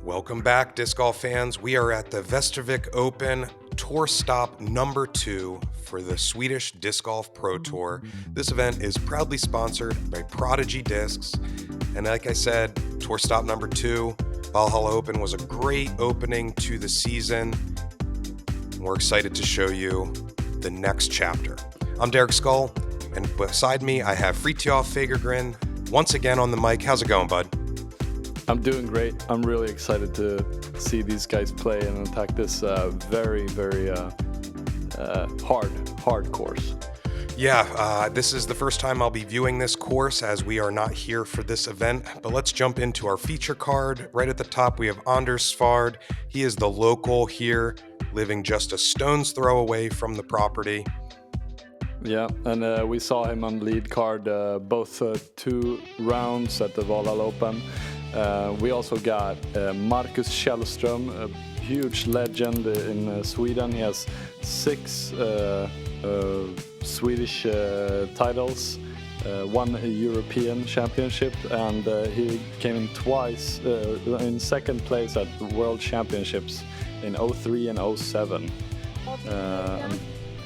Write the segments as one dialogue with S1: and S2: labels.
S1: Welcome back, disc golf fans. We are at the Västervik Open Tour Stop number 2 for the Swedish Disc Golf Pro Tour. This event is proudly sponsored by Prodigy Discs. And like I said, Tour Stop number 2, Valhalla Open was a great opening to the season. We're excited to show you the next chapter. I'm Derek Scull, and beside me I have Fritiof Fagergren once again on the mic. How's it going, bud?
S2: I'm doing great. I'm really excited to see these guys play and attack this very hard course.
S1: Yeah, this is the first time I'll be viewing this course as we are not here for this event, but let's jump into our feature card. Right at the top, we have Anders Swärd. He is the local here, living just a stone's throw away from the property.
S2: Yeah, and we saw him on lead card both 2 rounds at the Valhalla Open. We also got Markus Källström, a huge legend in Sweden. He has 6 Swedish titles, 1 European championship, and he came in twice in second place at the World Championships in 03 and 07. And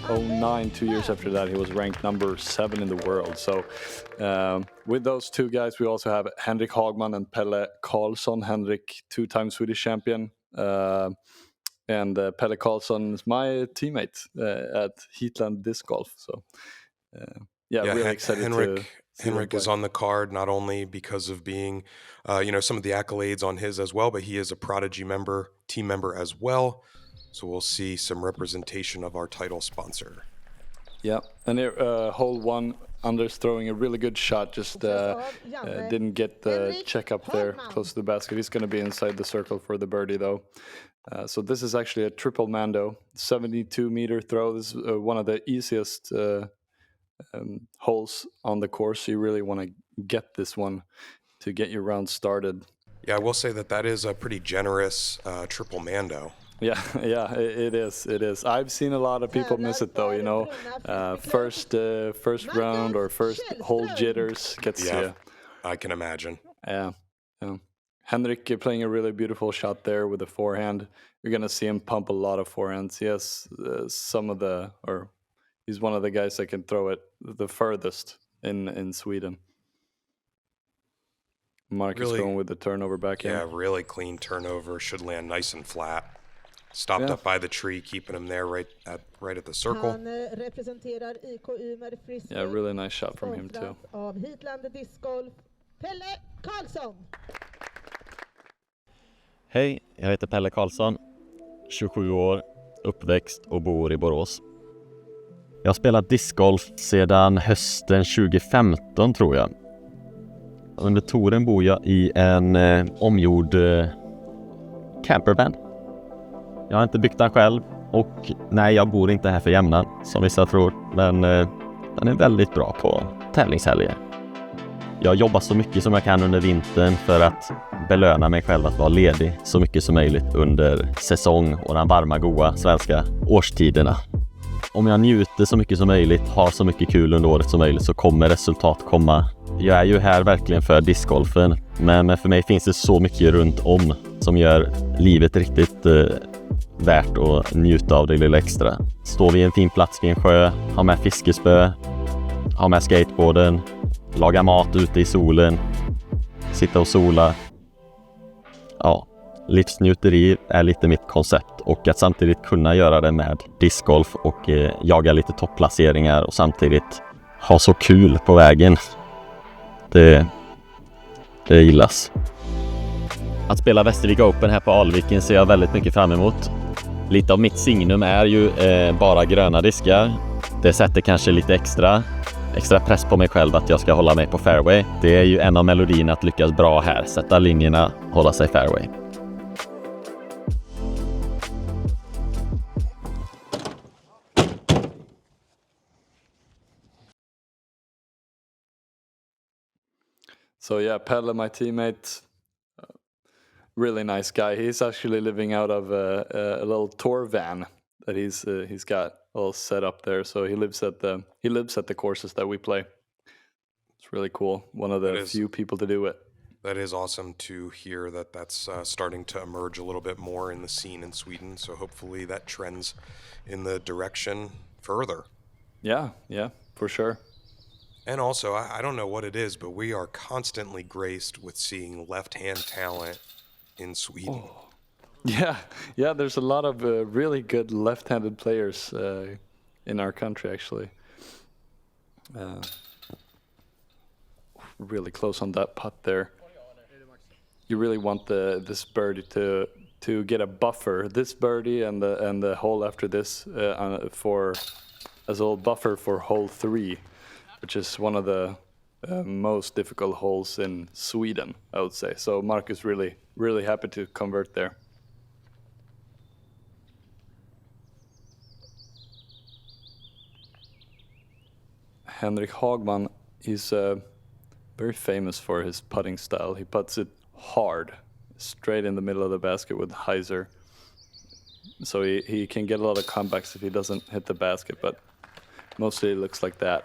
S2: 09, 2 years after that, he was ranked number 7 in the world. So with those 2 guys, we also have Henric Hagman and Pelle Carlsson. Henric, 2-time Swedish champion. And Pelle Carlsson is my teammate at Heatland Disc Golf. So really excited
S1: Henric is on the card not only because of being, some of the accolades on his as well, but he is a Prodigy team member as well. So we'll see some representation of our title sponsor.
S2: Yeah, and hole 1, Anders throwing a really good shot, just didn't get the check up there close to the basket. He's going to be inside the circle for the birdie though. So this is actually a triple mando, 72-meter throw. This is one of the easiest holes on the course. You really want to get this one to get your round started.
S1: Yeah, I will say that is a pretty generous triple mando.
S2: Yeah, it is. I've seen a lot of people miss it though, first round or first hole jitters gets you.
S1: I can imagine.
S2: Yeah. Henric playing a really beautiful shot there with a forehand. You're going to see him pump a lot of forehands. He has he's one of the guys that can throw it the furthest in Sweden. Markus really, going with the turnover backhand.
S1: Yeah, really clean turnover. Should land nice and flat. Stopped up by the tree, keeping him there right at the circle.
S2: Yeah, really nice shot from him too.
S3: Pelle Carlsson.
S4: Hej, jag heter Pelle Carlsson, 27 år, uppväxt och bor i Borås. Jag har spelat discgolf sedan hösten 2015 tror jag. Under touren bor jag i en omgjord campervan. Jag har inte byggt den själv och nej, jag bor inte här för jämnan som vissa tror, men den är väldigt bra på tävlingshelger. Jag jobbar så mycket som jag kan under vintern för att belöna mig själv att vara ledig så mycket som möjligt under säsong och de varma, goda svenska årstiderna. Om jag njuter så mycket som möjligt, har så mycket kul under året som möjligt, så kommer resultat komma. Jag är ju här verkligen för discgolfen, men för mig finns det så mycket runt om som gör livet riktigt värt att njuta av det lilla extra. Stå vid en fin plats vid en sjö, ha med fiskespö, ha med skateboarden, laga mat ute i solen, sitta och sola. Ja, livsnjuteri är lite mitt koncept, och att samtidigt kunna göra det med discgolf och jaga lite topplaceringar och samtidigt ha så kul på vägen. Det gillas. Att spela Västervik Open här på Alvikens ser jag väldigt mycket fram emot. Lite av mitt signum är ju bara gröna diskar. Det sätter kanske lite extra press på mig själv att jag ska hålla mig på fairway. Det är ju en av melodierna att lyckas bra här. Sätta linjerna, hålla sig fairway.
S2: So yeah, Pelle, my teammate, really nice guy. He's actually living out of a little tour van that he's got all set up there. So he lives at the courses that we play. It's really cool. One of the few people to do it.
S1: That is awesome to hear that that's starting to emerge a little bit more in the scene in Sweden. So hopefully that trends in the direction further.
S2: Yeah, for sure.
S1: And also, I don't know what it is, but we are constantly graced with seeing left-hand talent in Sweden.
S2: Oh. Yeah, there's a lot of really good left-handed players in our country, actually. Really close on that putt there. You really want this birdie to get a buffer. This birdie and the hole after this for as a buffer for hole 3, which is one of the most difficult holes in Sweden, I would say. So Markus really happy to convert there. Henric Hagman, he's very famous for his putting style. He puts it hard, straight in the middle of the basket with hyzer. So he can get a lot of comebacks if he doesn't hit the basket, but mostly it looks like that.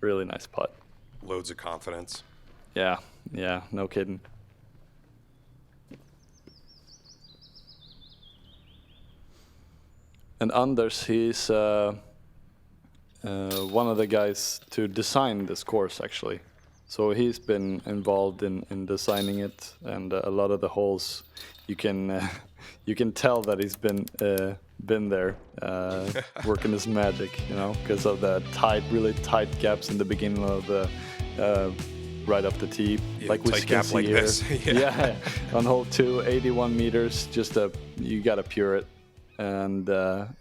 S2: Really nice putt.
S1: Loads of confidence.
S2: Yeah, no kidding. And Anders, he's one of the guys to design this course, actually. So he's been involved in designing it, and a lot of the holes, you can tell that he's been there working his magic, because of the really tight gaps in the beginning of the right off the tee, like we can see here.
S1: This.
S2: Yeah, on hole 2, 81 meters, just you gotta pure it, and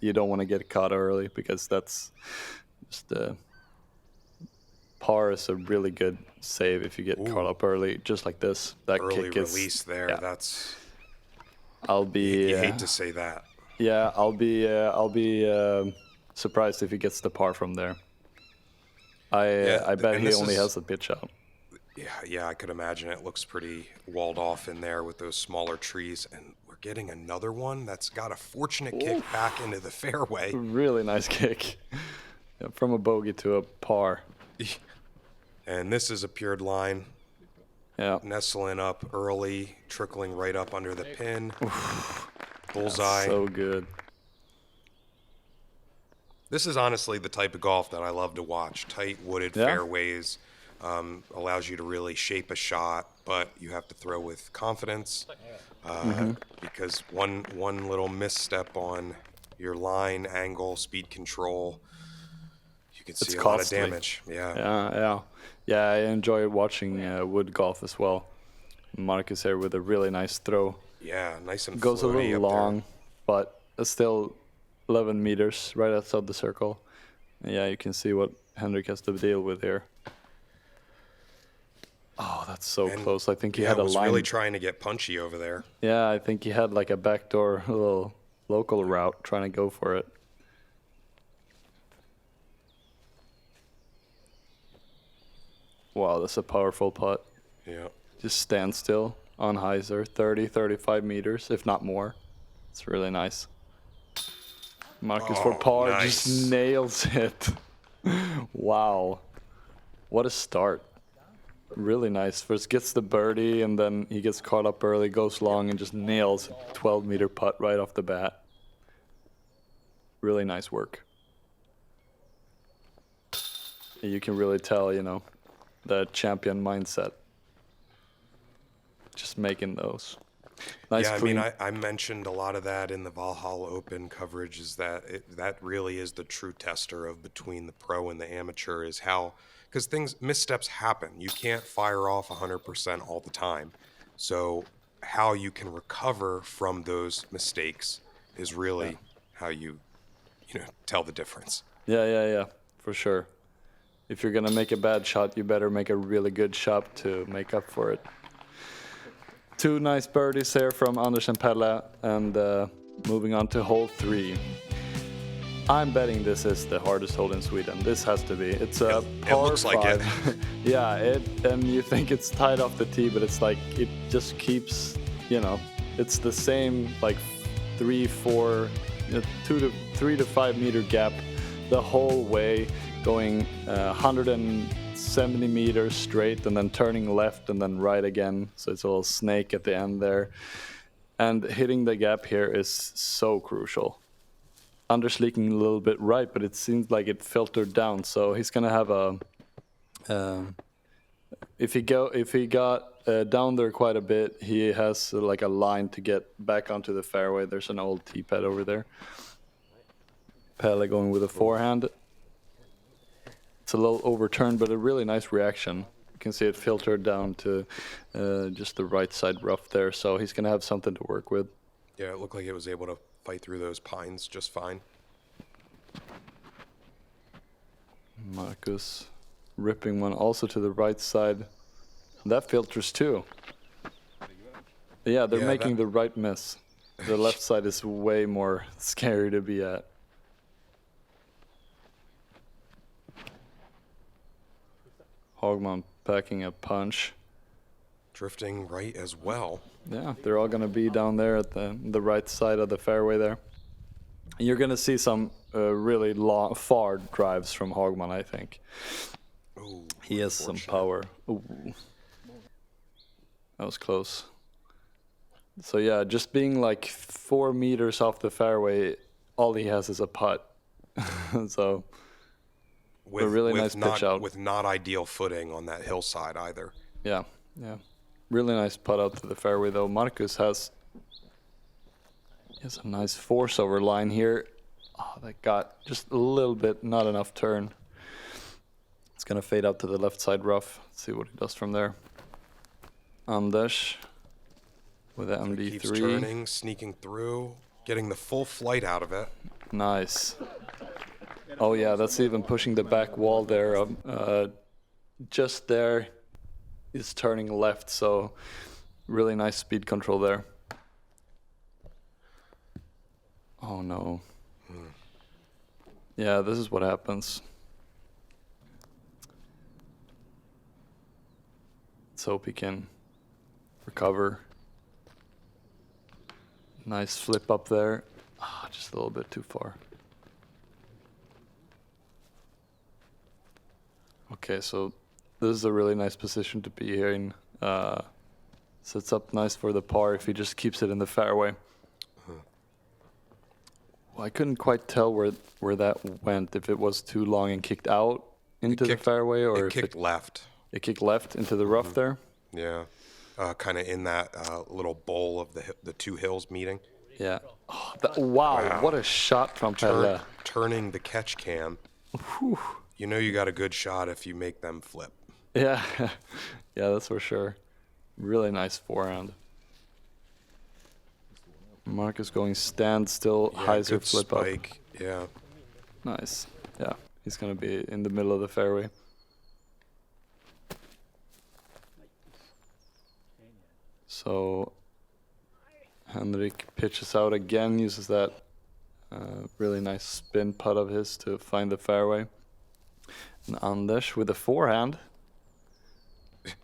S2: you don't want to get caught early, because that's just par is a really good save if you get caught up early, just like this. That
S1: early
S2: kick is
S1: release there. Yeah. That's.
S2: I'll be.
S1: You hate to say that.
S2: Yeah, I'll be surprised if he gets the par from there. I bet he only has a pitch out.
S1: Yeah, I could imagine it looks pretty walled off in there with those smaller trees, and we're getting another one that's got a fortunate kick back into the fairway.
S2: Really nice kick. Yeah, from a bogey to a par.
S1: And this is a pured line.
S2: Yeah.
S1: Nestling up early, trickling right up under the pin. Bullseye.
S2: So good.
S1: This is honestly the type of golf that I love to watch. Tight, wooded fairways. Allows you to really shape a shot, but you have to throw with confidence. Because one little misstep on your line, angle, speed control, you can see a lot of damage.
S2: Yeah, I enjoy watching wood golf as well. Markus here with a really nice throw.
S1: Yeah, nice and
S2: goes a little long,
S1: there.
S2: but it's still 11 meters right outside the circle. And yeah, you can see what Henric has to deal with here. Oh, that's so close. I think he had a line.
S1: was really trying to get punchy over there.
S2: Yeah, I think he had like a backdoor little local route trying to go for it. Wow, that's a powerful putt.
S1: Yeah.
S2: Just stand still on hyzer, 30, 35 meters, if not more. It's really nice. Markus for par just nails it. Wow. What a start. Really nice. First gets the birdie, and then he gets caught up early, goes long, and just nails a 12-meter putt right off the bat. Really nice work. You can really tell, the champion mindset. Just making those. Nice clean.
S1: I mean, I mentioned a lot of that in the Valhalla Open coverage, is that that really is the true tester of between the pro and the amateur, is how, because missteps happen. You can't fire off 100% all the time. So how you can recover from those mistakes is really how you tell the difference.
S2: Yeah, for sure. If you're going to make a bad shot, you better make a really good shot to make up for it. 2 nice birdies there from Anders and Pelle, and moving on to hole 3. I'm betting this is the hardest hole in Sweden. This has to be. It's a par 5. It looks like it. Yeah, and you think it's tied off the tee, but it's like it just keeps, it's the same like 3 to 5 meter gap the whole way, going 160 70 meters straight and then turning left and then right again. So it's a little snake at the end there. And hitting the gap here is so crucial. Undersleeking a little bit right, but it seems like it filtered down. So he's gonna have a. If he got down there quite a bit, he has like a line to get back onto the fairway. There's an old tee pad over there. Pelle going with a forehand. It's a little overturned, but a really nice reaction. You can see it filtered down to just the right side rough there. So he's gonna have something to work with.
S1: Yeah, it looked like it was able to fight through those pines just fine.
S2: Markus ripping one also to the right side. That filters too. Yeah, they're making the right miss. The left side is way more scary to be at. Hagman packing a punch.
S1: Drifting right as well.
S2: Yeah, they're all going to be down there at the right side of the fairway there. And you're going to see some really long, far drives from Hagman, I think.
S1: Ooh,
S2: he has some power. Ooh. That was close. So yeah, just being like 4 meters off the fairway, all he has is a putt. So a really nice pitch out.
S1: With not ideal footing on that hillside either.
S2: Yeah, yeah. Really nice putt out to the fairway though. Markus has a nice force over line here. Oh, that got just a little bit, not enough turn. It's gonna fade out to the left side rough. Let's see what he does from there. Anders with the MD3.
S1: Keeps turning, sneaking through, getting the full flight out of it.
S2: Nice. Oh yeah, that's even pushing the back wall there. Just there is turning left, so really nice speed control there. Oh no. Yeah, this is what happens. Let's hope he can recover. Nice flip up there. Ah, just a little bit too far. Okay, so this is a really nice position to be here in. Sets up nice for the par if he just keeps it in the fairway. Well, I couldn't quite tell where that went, if it was too long and kicked out into the fairway, or
S1: if it kicked left.
S2: It kicked left into the rough there?
S1: Yeah, kind of in that little bowl of the two hills meeting.
S2: Yeah. Oh, wow, what a shot from Pelle.
S1: Turning the catch cam. Whew. You know you got a good shot if you make them flip.
S2: Yeah, yeah, that's for sure. Really nice forehand. Markus going standstill, hyzer flip spike.
S1: Up. Yeah.
S2: Nice. Yeah, he's going to be in the middle of the fairway. So Henric pitches out again, uses that really nice spin putt of his to find the fairway. And Anders with a forehand.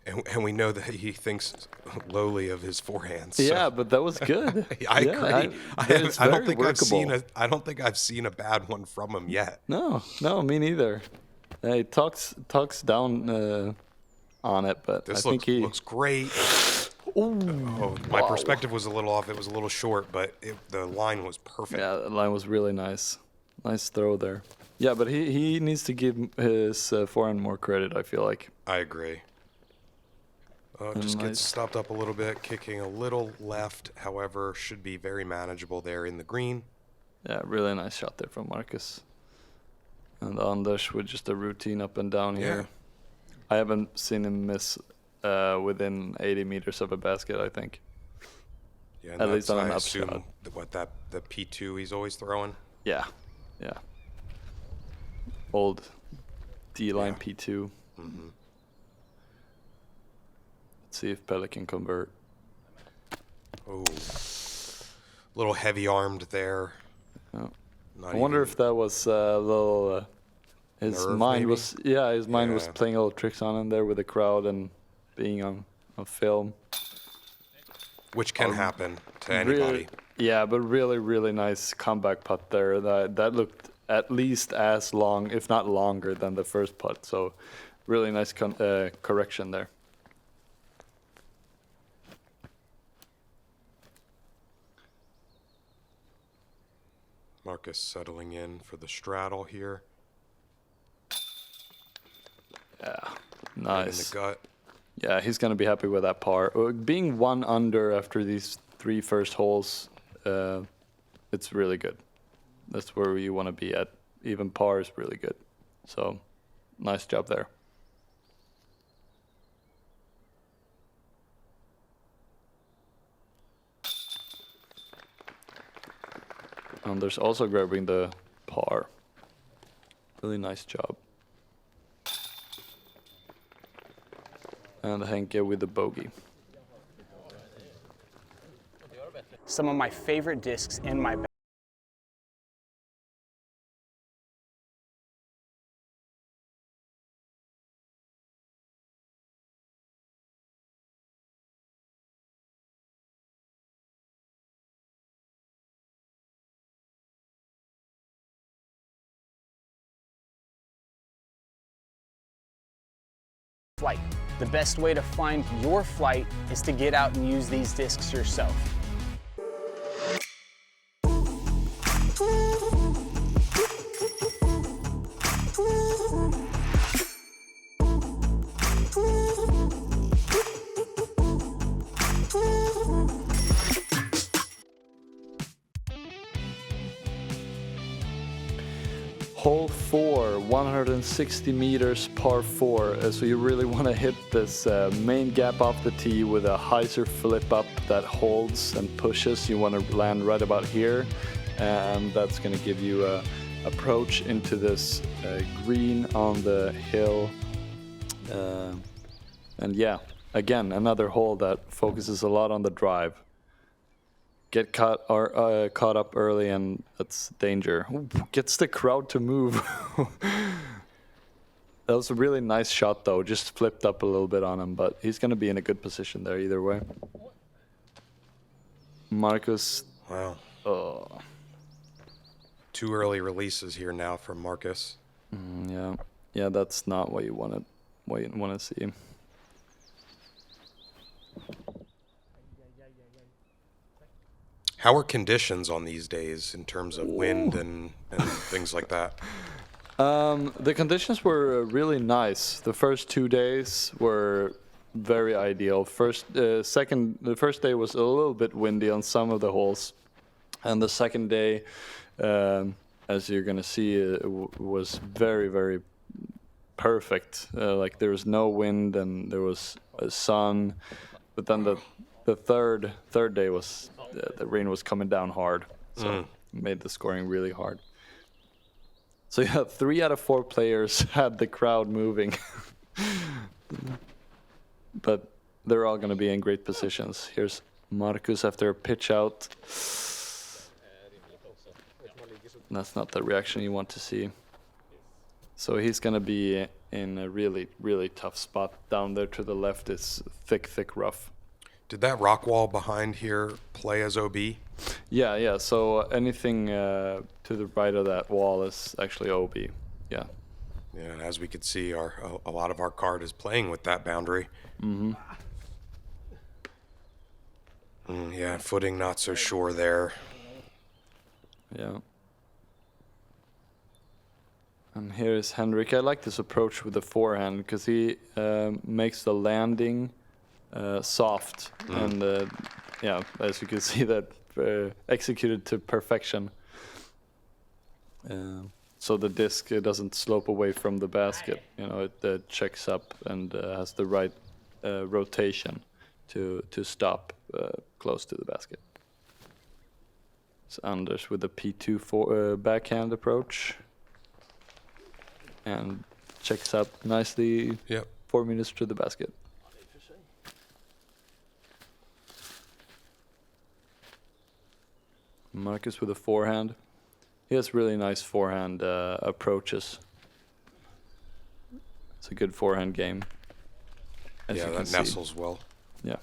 S1: And we know that he thinks lowly of his forehand. So.
S2: Yeah, but that was good.
S1: I agree. I don't think I've seen a bad one from him yet.
S2: No, me neither. He talks down on it, but
S1: this
S2: I think he
S1: looks great. My perspective was a little off. It was a little short, but the line was perfect.
S2: Yeah, the line was really nice. Nice throw there. Yeah, but he needs to give his forehand more credit, I feel like.
S1: I agree. Just gets stopped up a little bit, kicking a little left. However, should be very manageable there in the green.
S2: Yeah, really nice shot there from Markus. And Anders with just a routine up and down here. I haven't seen him miss within 80 meters of a basket, I think.
S1: Yeah,
S2: at least on an
S1: I
S2: upshot.
S1: assume the P2 he's always throwing.
S2: Yeah. Old D-line P2.
S1: Mm-hmm.
S2: Let's see if Pelle can convert.
S1: Oh, little heavy-armed there.
S2: Oh. I wonder if that was a little. His mind
S1: maybe?
S2: His mind was playing little tricks on him there with the crowd and being on film.
S1: Which can happen to anybody.
S2: But really, really nice comeback putt there. That looked at least as long, if not longer, than the first putt. So really nice correction there.
S1: Markus settling in for the straddle here.
S2: Yeah,
S1: Right in
S2: nice.
S1: the gut.
S2: Yeah, he's going to be happy with that par. Being 1 under after these 3 first holes, it's really good. That's where you want to be at. Even par is really good. So, nice job there. Anders also grabbing the par. Really nice job. And Henke with the bogey.
S3: Some of my favorite discs in my bag. Flight. The best way to find your flight is to get out and use these discs yourself.
S2: Hole 4, 160 meters, par 4. So you really want to hit this main gap off the tee with a hyzer flip up that holds and pushes. You want to land right about here, and that's going to give you a approach into this green on the hill. And yeah, again, another hole that focuses a lot on the drive. Get caught up early, and that's danger. Ooh, gets the crowd to move. That was a really nice shot, though. Just flipped up a little bit on him, but he's going to be in a good position there either way. Markus.
S1: Wow.
S2: Oh.
S1: 2 early releases here now from Markus.
S2: Yeah, that's not what you want to see.
S1: How are conditions on these days in terms of wind and things like that?
S2: The conditions were really nice. The first 2 days were very ideal. The first day was a little bit windy on some of the holes, and the second day, as you're gonna see, was very, very perfect. Like there was no wind and there was sun, but then the third day was the rain was coming down hard, so made the scoring really hard. So yeah, 3 out of 4 players had the crowd moving, but they're all going to be in great positions. Here's Markus after a pitch out. That's not the reaction you want to see. So he's going to be in a really, really tough spot. Down there to the left is thick rough.
S1: Did that rock wall behind here play as OB?
S2: Yeah. So anything to the right of that wall is actually OB. Yeah.
S1: Yeah, as we could see, a lot of our card is playing with that boundary. Yeah, footing not so sure there.
S2: Yeah. And here's Henric. I like this approach with the forehand because he makes the landing soft, and yeah, as you can see, that executed to perfection. So the disc doesn't slope away from the basket. You know, it checks up and has the right rotation to stop close to the basket. So Anders with the P2 backhand approach, and checks up nicely.
S1: Yep.
S2: 4 meters to the basket. Markus with a forehand. He has really nice forehand approaches. It's a good forehand game. As
S1: Yeah,
S2: you can
S1: that
S2: see.
S1: nestles well.
S2: Yeah.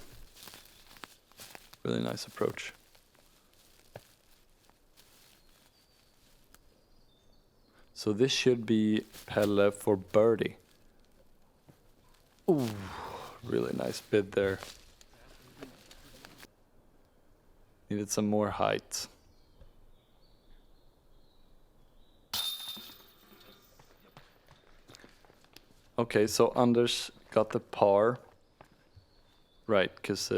S2: Really nice approach. So this should be Pelle for birdie. Ooh, really nice bid there. Needed some more height. Okay, so Anders got the par. Right, because,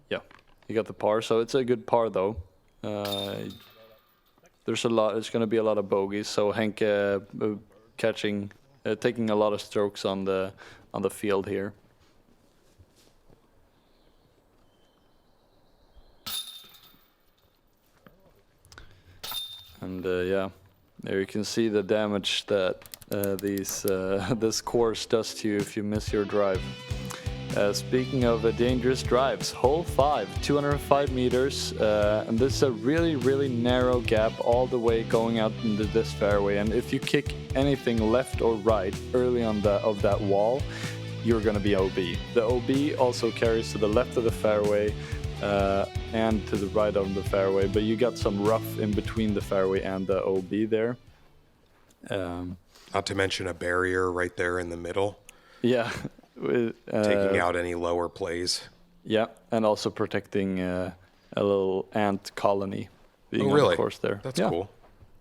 S2: yeah, he got the par, so it's a good par, though. There's going to be a lot of bogeys, so Henk taking a lot of strokes on the field here. And yeah, there you can see the damage that this course does to you if you miss your drive. Speaking of dangerous drives, hole 5, 205 meters, and this is a really, really narrow gap all the way going out into this fairway. And if you kick anything left or right early on of that wall, you're going to be OB. The OB also carries to the left of the fairway and to the right of the fairway, but you got some rough in between the fairway and the OB there.
S1: Not to mention a barrier right there in the middle.
S2: Yeah.
S1: Taking out any lower plays.
S2: Yeah, and also protecting a little ant colony being
S1: really?
S2: on the course there.
S1: That's cool.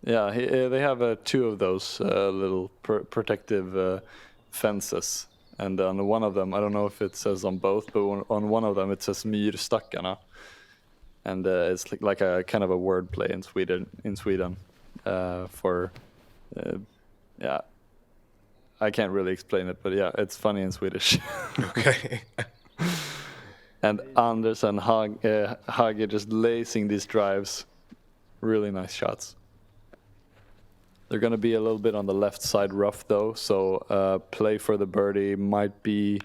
S2: Yeah, they have 2 of those little protective fences. And on one of them, I don't know if it says on both, but on one of them it says myrstackarna. And it's like a kind of a wordplay in Sweden for, yeah. I can't really explain it, but yeah, it's funny in Swedish.
S1: Okay.
S2: And Anders and Hage just lacing these drives. Really nice shots. They're going to be a little bit on the left side rough, though, so play for the birdie might be,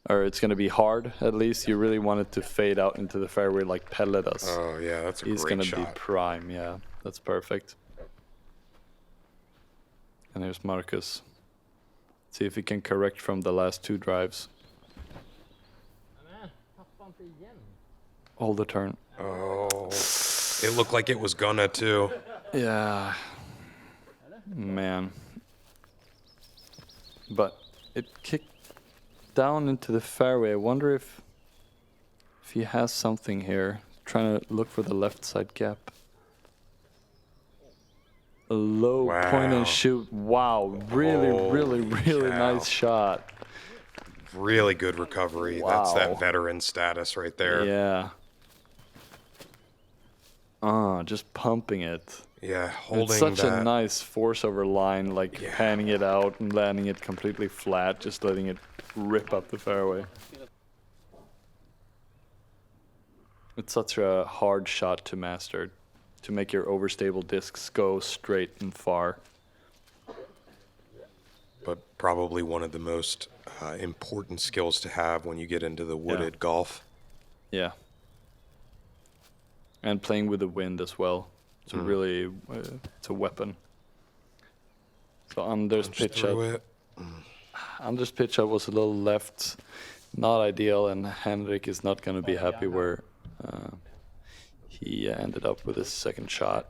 S2: or it's going to be hard, at least. You really want it to fade out into the fairway like Pelle does.
S1: Oh, yeah, that's a great shot.
S2: He's going to be prime, yeah. That's perfect. And here's Markus. See if he can correct from the last 2 drives. Hold the turn.
S1: Oh, it looked like it was gonna too.
S2: Yeah, man. But it kicked down into the fairway. I wonder if he has something here. Trying to look for the left side gap. A low point and shoot. Wow, really nice shot.
S1: Really good recovery.
S2: Wow.
S1: That's that veteran status right there.
S2: Yeah. Just pumping it.
S1: Yeah, holding
S2: it's such
S1: that.
S2: a nice force over line, like panning it out and landing it completely flat, just letting it rip up the fairway. It's such a hard shot to master, to make your overstable discs go straight and far.
S1: But probably one of the most important skills to have when you get into the wooded golf.
S2: Yeah. And playing with the wind as well. It's really, it's a weapon. So Anders' pitch up. Anders' pitch up was a little left, not ideal, and Henric is not going to be happy where he ended up with his second shot.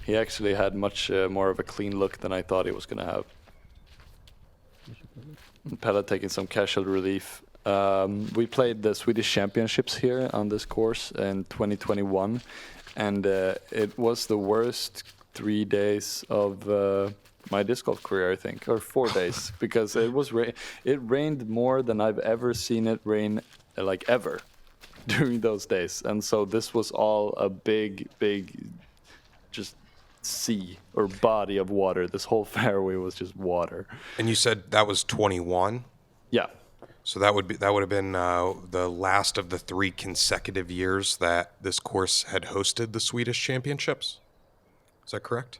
S2: He actually had much more of a clean look than I thought he was going to have. Pelle taking some casual relief. We played the Swedish Championships here on this course in 2021, and it was the worst 3 days of my disc golf career, I think, or 4 days, because it was it rained more than I've ever seen it rain, like ever, during those days. And so this was all a big, just sea or body of water. This whole fairway was just water.
S1: And you said that was 21?
S2: Yeah.
S1: So that would have been the last of the 3 consecutive years that this course had hosted the Swedish Championships. Is that correct?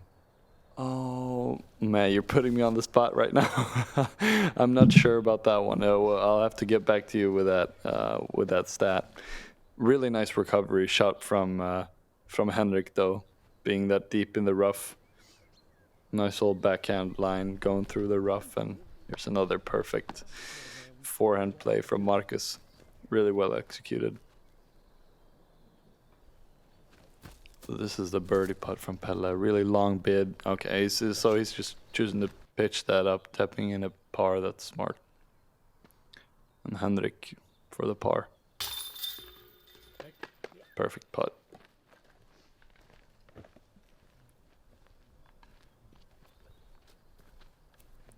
S2: Oh man, you're putting me on the spot right now. I'm not sure about that one. I'll have to get back to you with that stat. Really nice recovery shot from Henric, though, being that deep in the rough. Nice old backhand line going through the rough, and here's another perfect forehand play from Markus. Really well executed. So this is the birdie putt from Pelle. Really long bid. Okay, so he's just choosing to pitch that up, tapping in a par. That's smart. And Henric for the par. Perfect putt.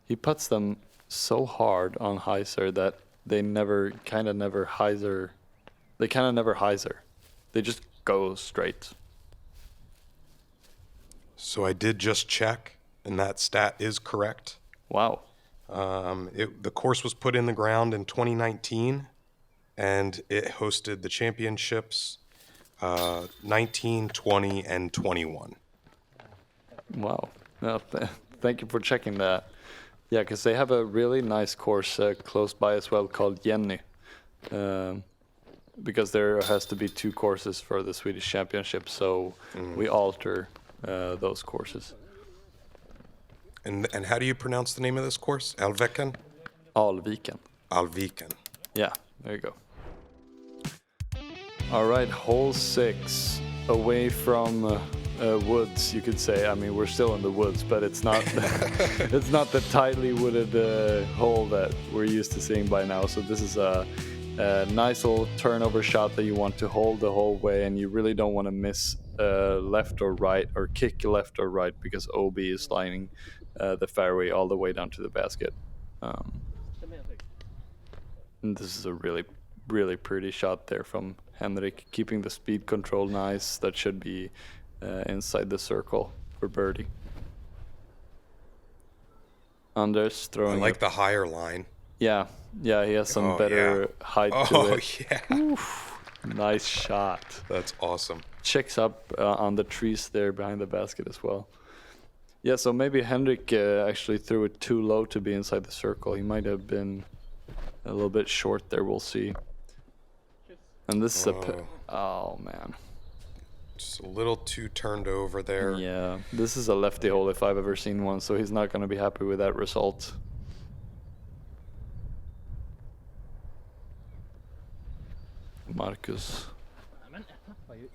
S2: He puts them so hard on hyzer that they kind of never hyzer. They just go straight.
S1: So I did just check, and that stat is correct.
S2: Wow.
S1: The course was put in the ground in 2019, and it hosted the championships 19, 20, and 21.
S2: Wow. No, thank you for checking that. Yeah, because they have a really nice course close by as well called Jenny. Because there has to be 2 courses for the Swedish Championship, so we alter those courses.
S1: And how do you pronounce the name of this course? Alviken?
S2: Alviken. Yeah, there you go. All right, hole 6, away from woods, you could say. I mean, we're still in the woods, but it's not it's not the tightly wooded hole that we're used to seeing by now. So this is a nice little turnover shot that you want to hold the whole way, and you really don't want to miss left or right or kick left or right, because OB is lining the fairway all the way down to the basket. And this is a really, really pretty shot there from Henric, keeping the speed control nice. That should be inside the circle for birdie. Anders throwing.
S1: I like the higher line.
S2: Yeah, he has some better height to it.
S1: Yeah.
S2: Oof, nice shot.
S1: That's awesome.
S2: Checks up on the trees there behind the basket as well. Yeah, so maybe Henric actually threw it too low to be inside the circle. He might have been a little bit short there. We'll see. And this is oh man.
S1: Just a little too turned over there.
S2: Yeah, this is a lefty hole if I've ever seen one, so he's not going to be happy with that result. Markus.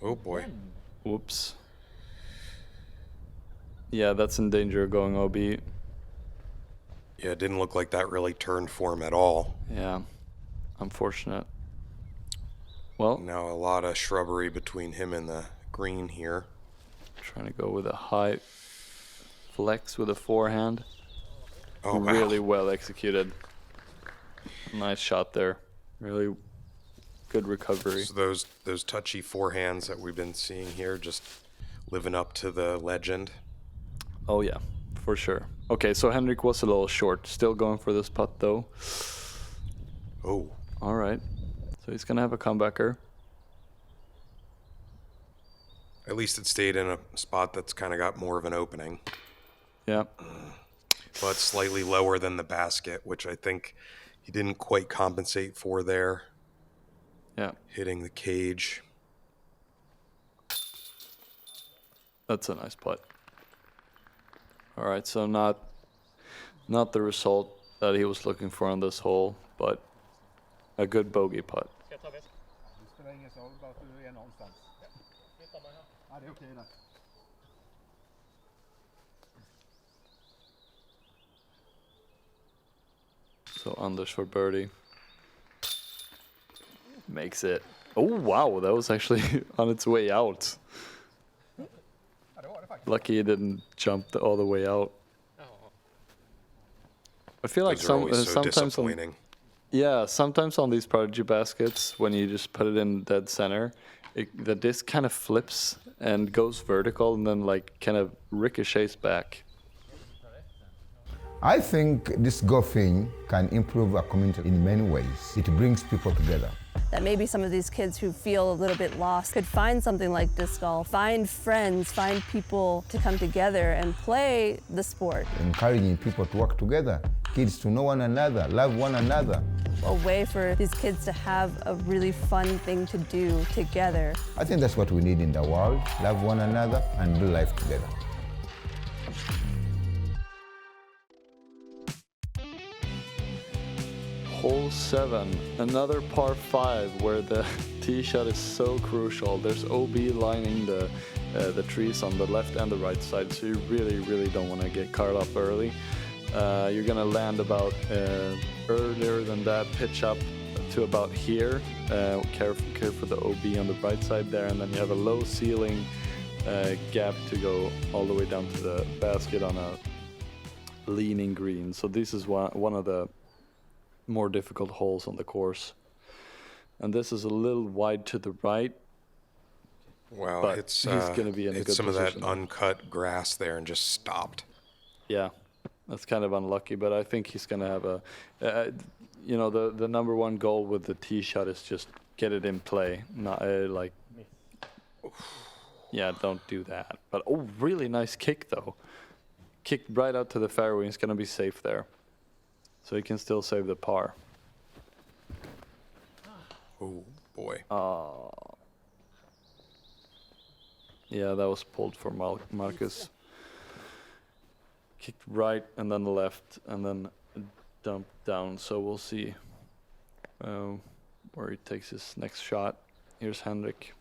S1: Oh boy.
S2: Whoops. Yeah, that's in danger of going OB.
S1: Yeah, it didn't look like that really turned for him at all.
S2: Yeah, unfortunate. Well,
S1: now a lot of shrubbery between him and the green here.
S2: Trying to go with a high flex with a forehand.
S1: Oh, wow.
S2: Really well executed. Nice shot there. Really good recovery.
S1: So those touchy forehands that we've been seeing here, just living up to the legend.
S2: Oh yeah, for sure. Okay, so Henric was a little short. Still going for this putt though.
S1: Oh.
S2: All right. So he's gonna have a comebacker.
S1: At least it stayed in a spot that's kind of got more of an opening.
S2: Yeah.
S1: But slightly lower than the basket, which I think he didn't quite compensate for there.
S2: Yeah.
S1: Hitting the cage.
S2: That's a nice putt. All right, so not the result that he was looking for on this hole, but a good bogey putt. So Anders for birdie. Makes it. Oh wow, that was actually on its way out. Lucky it didn't jump all the way out. I feel like sometimes sometimes on these Prodigy baskets, when you just put it in dead center, the disc kind of flips and goes vertical and then like kind of ricochets back.
S5: I think disc golfing can improve a community in many ways. It brings people together.
S6: That maybe some of these kids who feel a little bit lost could find something like disc golf, find friends, find people to come together and play the sport.
S5: Encouraging people to work together, kids to know one another, love one another.
S6: A way for these kids to have a really fun thing to do together.
S5: I think that's what we need in the world, love one another and do life together.
S2: Hole 7, another par 5 where the tee shot is so crucial. There's OB lining the trees on the left and the right side, so you really don't want to get caught up early. You're gonna land about earlier than that, pitch up to about here. Care for the OB on the right side there, and then you have a low ceiling gap to go all the way down to the basket on a leaning green. So this is one of the more difficult holes on the course. And this is a little wide to the right.
S1: Wow,
S2: but
S1: it's
S2: he's gonna be in a
S1: it's
S2: good
S1: some
S2: position.
S1: of that uncut grass there and just stopped.
S2: Yeah, that's kind of unlucky, but I think he's gonna have a, you know, the number one goal with the tee shot is just get it in play, not like, yeah, don't do that. But oh, really nice kick though, kicked right out to the fairway. He's gonna be safe there, so he can still save the par.
S1: Oh boy.
S2: Yeah, that was pulled for Markus. Kicked right and then left and then dumped down. So we'll see where he takes his next shot. Here's Henric.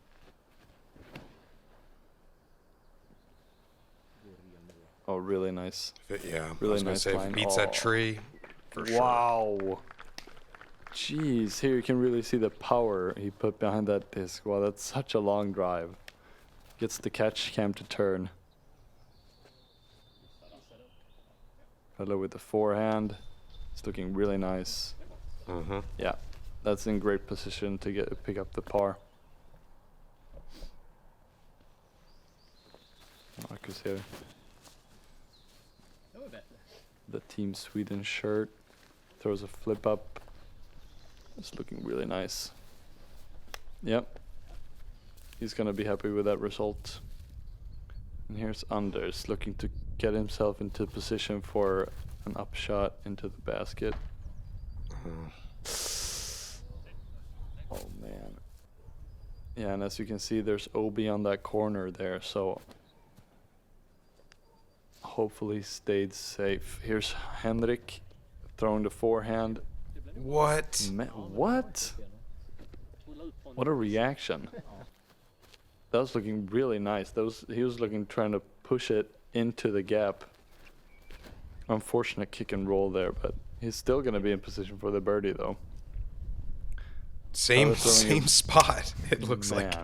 S2: Oh, really nice.
S1: Yeah,
S2: Really
S1: I was gonna
S2: nice
S1: say, if
S2: line.
S1: it beats that tree, for sure.
S2: Wow. Jeez, here you can really see the power he put behind that disc. Wow, that's such a long drive. Gets the catch cam to turn. Hello with the forehand. It's looking really nice.
S1: Mm-hmm.
S2: Yeah, that's in great position to pick up the par. Markus here. The Team Sweden shirt. Throws a flip up. It's looking really nice. Yep. He's gonna be happy with that result. And here's Anders looking to get himself into position for an upshot into the basket. Oh man. Yeah, and as you can see, there's OB on that corner there, so hopefully stayed safe. Here's Henric throwing the forehand.
S1: What?
S2: What? What a reaction. That was looking really nice. He was looking, trying to push it into the gap. Unfortunate kick and roll there, but he's still going to be in position for the birdie though.
S1: Same spot, it looks like.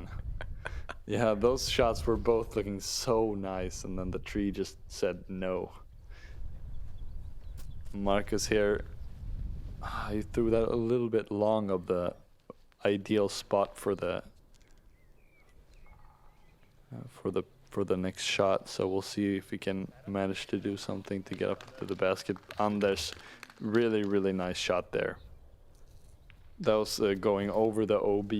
S2: Yeah, those shots were both looking so nice, and then the tree just said no. Markus here, he threw that a little bit long of the ideal spot for the next shot, so we'll see if he can manage to do something to get up to the basket. Anders, really nice shot there. That was going over the OB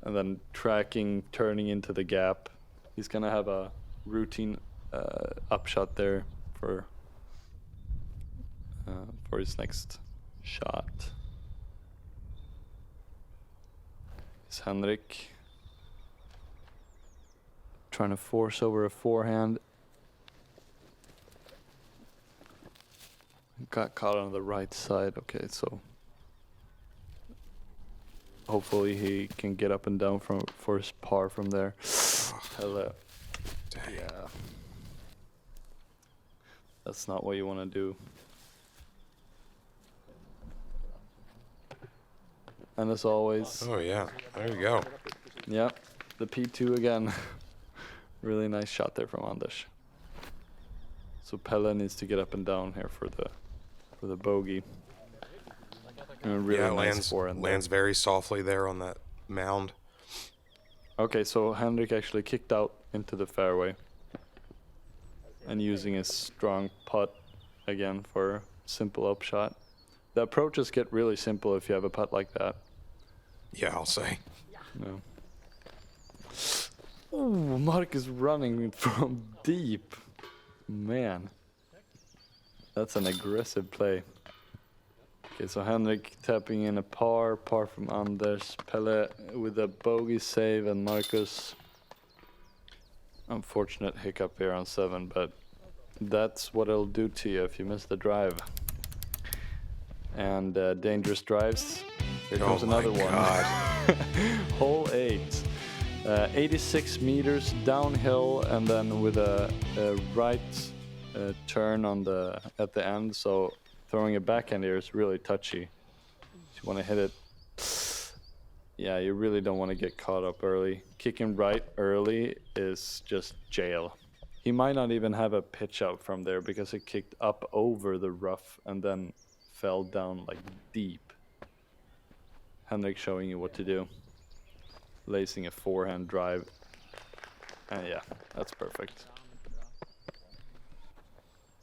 S2: and then tracking, turning into the gap. He's gonna have a routine upshot there for his next shot. It's Henric trying to force over a forehand. Got caught on the right side. Okay, so hopefully he can get up and down for his par from there. Hello. Yeah. That's not what you want to do. And as always.
S1: Oh yeah, there you go.
S2: Yep, the P2 again. Really nice shot there from Anders. So Pelle needs to get up and down here for the bogey. And really
S1: Yeah,
S2: nice
S1: lands very softly there on that mound.
S2: Okay, so Henric actually kicked out into the fairway. And using his strong putt again for a simple upshot. The approaches get really simple if you have a putt like that.
S1: Yeah, I'll say.
S2: No. Ooh, Markus running from deep. Man. That's an aggressive play. Okay, so Henric tapping in a par from Anders. Pelle with a bogey save, and Markus. Unfortunate hiccup here on 7, but that's what it'll do to you if you miss the drive. And dangerous drives. Here comes another one. Hole 8. 86 meters downhill, and then with a right turn at the end. So throwing a backhand here is really touchy. You want to hit it Yeah, you really don't want to get caught up early. Kicking right early is just jail. He might not even have a pitch out from there because it kicked up over the rough and then fell down like deep. Henric showing you what to do. Lacing a forehand drive. And yeah, that's perfect.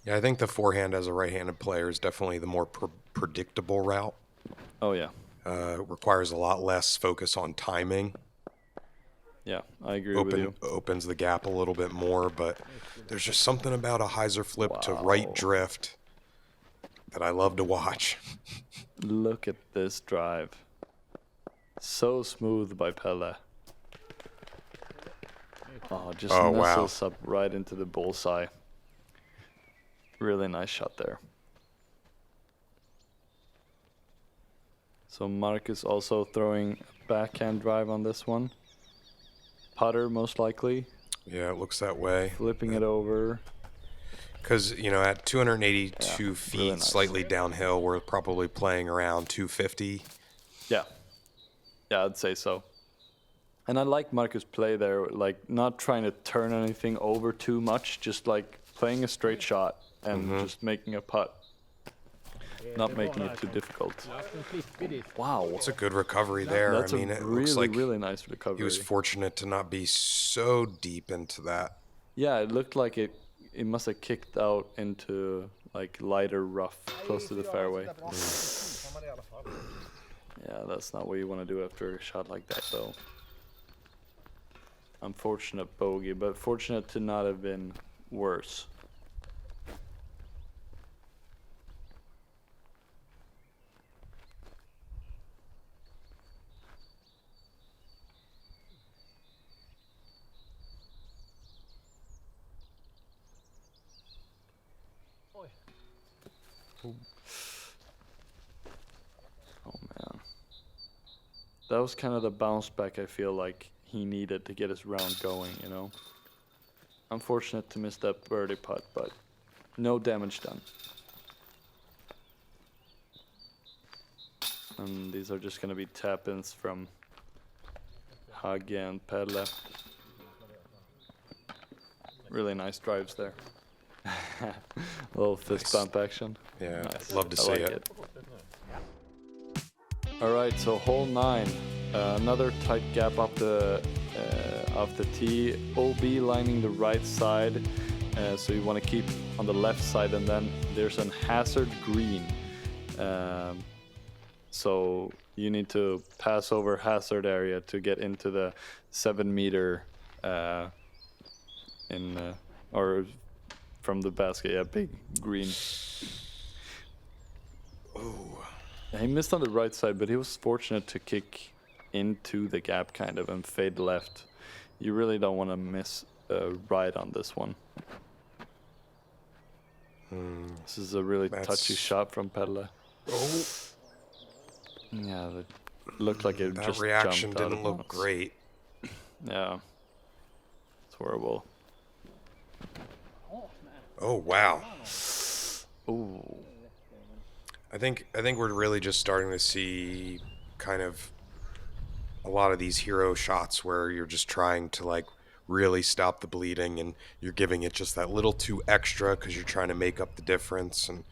S1: Yeah, I think the forehand as a right-handed player is definitely the more predictable route.
S2: Oh yeah.
S1: Requires a lot less focus on timing.
S2: Yeah, I agree with you.
S1: Opens the gap a little bit more, but there's just something about a hyzer flip to right drift that I love to watch.
S2: Look at this drive. So smooth by Pelle. Oh, just nestles up right into the bullseye. Really nice shot there. So Markus also throwing a backhand drive on this one. Putter most likely.
S1: Yeah, it looks that way.
S2: Flipping it over.
S1: Because, you know, at 282 feet,
S2: really nice.
S1: Slightly downhill, we're probably playing around 250.
S2: Yeah. Yeah, I'd say so. And I like Markus' play there, like not trying to turn anything over too much, just like playing a straight shot and just making a putt. Not making it too difficult. Wow.
S1: It's a good recovery there.
S2: That's
S1: I mean,
S2: a
S1: it
S2: really,
S1: looks like
S2: really nice recovery.
S1: he was fortunate to not be so deep into that.
S2: Yeah, it looked like it must have kicked out into like lighter rough close to the fairway. Yeah, that's not what you want to do after a shot like that though. Unfortunate bogey, but fortunate to not have been worse. Oh man. That was kind of the bounce back I feel like he needed to get his round going, you know. Unfortunate to miss that birdie putt, but no damage done. And these are just gonna be tap-ins from Hagman and Pelle. Really nice drives there. Little fist bump action.
S1: Yeah,
S2: Nice.
S1: love to
S2: I
S1: see
S2: like
S1: it.
S2: All right, so hole 9, another tight gap off the tee. OB lining the right side, so you want to keep on the left side, and then there's an hazard green. So you need to pass over hazard area to get into the 7 meter or from the basket. Yeah, big green.
S1: Ooh.
S2: He missed on the right side, but he was fortunate to kick into the gap kind of and fade left. You really don't want to miss right on this one. This is a really touchy shot from Pelle.
S1: Oh,
S2: Yeah, it looked like it
S1: that
S2: just
S1: reaction
S2: jumped out
S1: didn't
S2: of
S1: look
S2: bounds.
S1: great.
S2: Yeah, it's horrible.
S1: Oh, wow.
S2: Ooh.
S1: I think we're really just starting to see kind of a lot of these hero shots where you're just trying to like really stop the bleeding and you're giving it just that little too extra because you're trying to make up the difference, and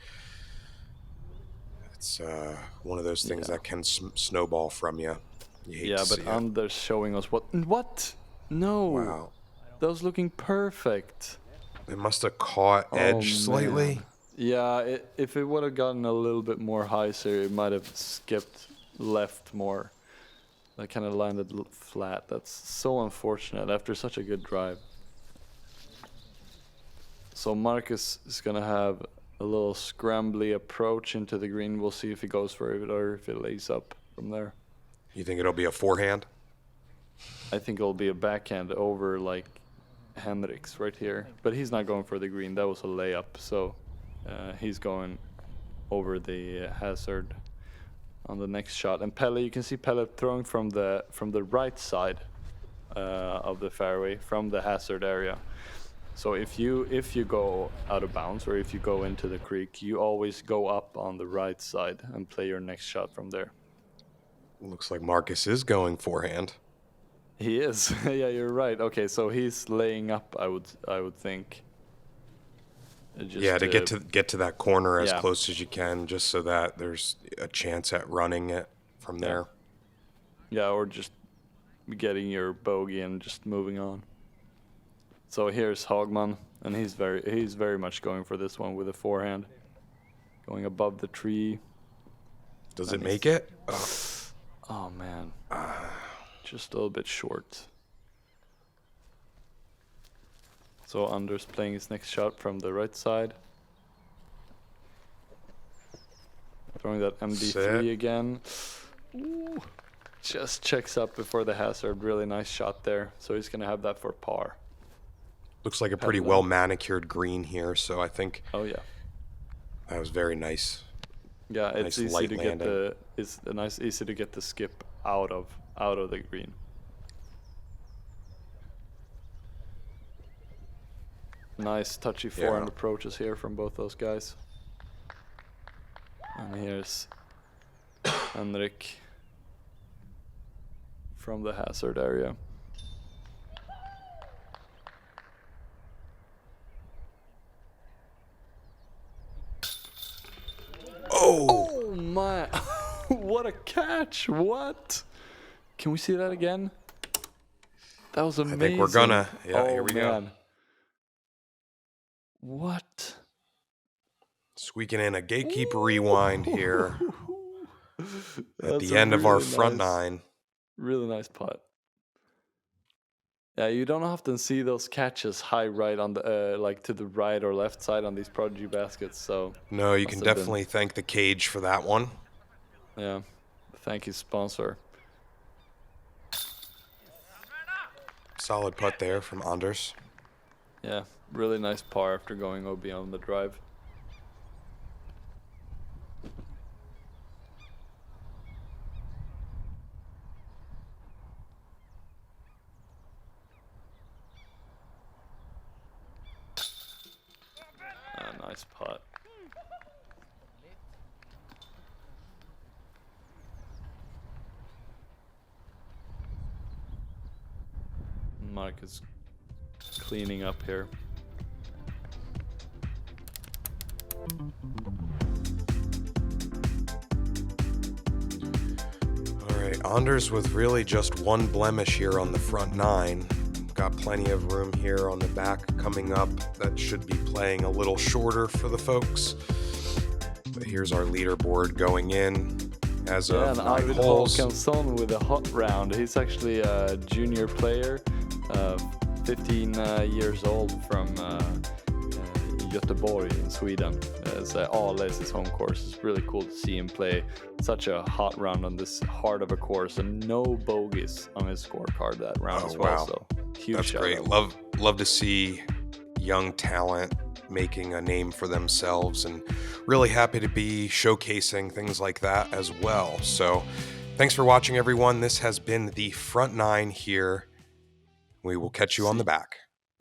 S1: it's one of those things that can snowball from you. You hate to
S2: But
S1: see it.
S2: Anders showing us what? No.
S1: Wow.
S2: That was looking perfect.
S1: It must have caught edge slightly.
S2: Man. Yeah, if it would have gotten a little bit more hyzer, it might have skipped left more. That kind of landed flat. That's so unfortunate after such a good drive. So Markus is going to have a little scrambly approach into the green. We'll see if he goes for it or if it lays up from there.
S1: You think it'll be a forehand?
S2: I think it'll be a backhand over like Henric's right here. But he's not going for the green. That was a layup. So he's going over the hazard on the next shot. And Pelle, you can see Pelle throwing from the right side of the fairway, from the hazard area. So if you go out of bounds or if you go into the creek, you always go up on the right side and play your next shot from there.
S1: Looks like Marcus is going forehand.
S2: He is. Yeah, you're right. Okay, so he's laying up. I would think.
S1: Yeah, to get to that corner as
S2: yeah.
S1: close as you can, just so that there's a chance at running it from there.
S2: Yeah, or just getting your bogey and just moving on. So here's Hagman, and he's very much going for this one with a forehand, going above the tree.
S1: Does it make it?
S2: Oh man, just a little bit short. So Anders playing his next shot from the right side. Throwing that MD3 again. Ooh. Just checks up before the hazard. Really nice shot there. So he's going to have that for par.
S1: Looks like a pretty well manicured green here, so I think that was very nice.
S2: Yeah, it's
S1: nice
S2: easy to easy to get the skip out of the green. Nice touchy forehand approaches here from both those guys. And here's Henric from the hazard area. Oh my, what a catch, what? Can we see that again? That was amazing.
S1: I think we're gonna, here we go.
S2: What?
S1: Squeaking in a Gatekeeper rewind here at the end of our front nine.
S2: Really nice putt. Yeah, you don't often see those catches high right on the like to the right or left side on these Prodigy baskets. So
S1: no, you can definitely thank the cage for that one.
S2: Yeah, thank you, sponsor.
S1: Solid putt there from Anders.
S2: Yeah, really nice par after going OB on the drive. Nice putt. Markus cleaning up here.
S1: All right, Anders with really just one blemish here on the front nine. Got plenty of room here on the back coming up. That should be playing a little shorter for the folks. But here's our leaderboard going in as of 9 holes.
S2: Henric Hagman with a hot round. He's actually a junior player, 15 years old from Göteborg in Sweden. Ale is his home course. It's really cool to see him play such a hot round on this heart of a course, and no bogeys on his scorecard that round as well.
S1: Wow.
S2: So huge.
S1: That's great. Love to see young talent making a name for themselves, and really happy to be showcasing things like that as well. So thanks for watching, everyone. This has been the front nine here. We will catch you on the back.